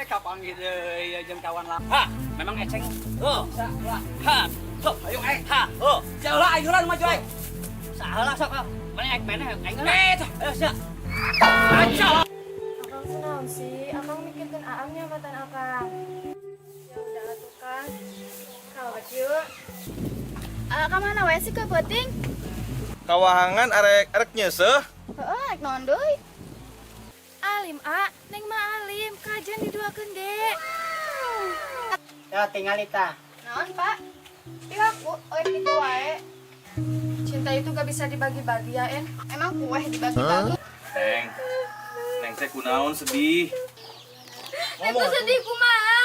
kapan gitu ya jam kawan lah. Ha, memang eceng. Oh, Bisa lah. ha, sok, Ayo ai. ha, oh, Jauh lah ayo lah maju ai. salah sok. Mana ek mana aing lah. Ayo, sak. Aja. Akang senang sih, akang mikirkan aamnya matan akang. Ya udah atuh kan. Kawat yuk. Kemana wae sih ke penting? Kawahangan arek nyeseh. Heeh, rek naon deui? Alim, Neng mah alim, kajian diduakeun ge. Ya tinggal Ita. Naon, Pak? Pihakku, gitu wae. Cinta itu gak bisa dibagi-bagi ya, En. Emang kue dibagi-bagi? Neng teh kunaon sedih. Aku sedih kumaha.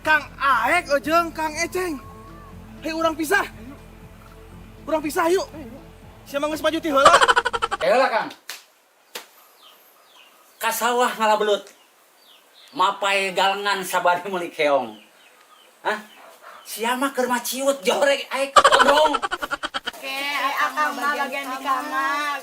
Kang Aek ojeng Kang Eceng. Hei urang pisah. Urang pisah yuk. Siapa geus maju ti heula? Ayo lah, Kang. Ka sawah ngalabelut. Mapai galengan sabari meuli keong. Hah? Sia mah keur maciut jorek aek todong. Oke, akang mah bagian di kamar.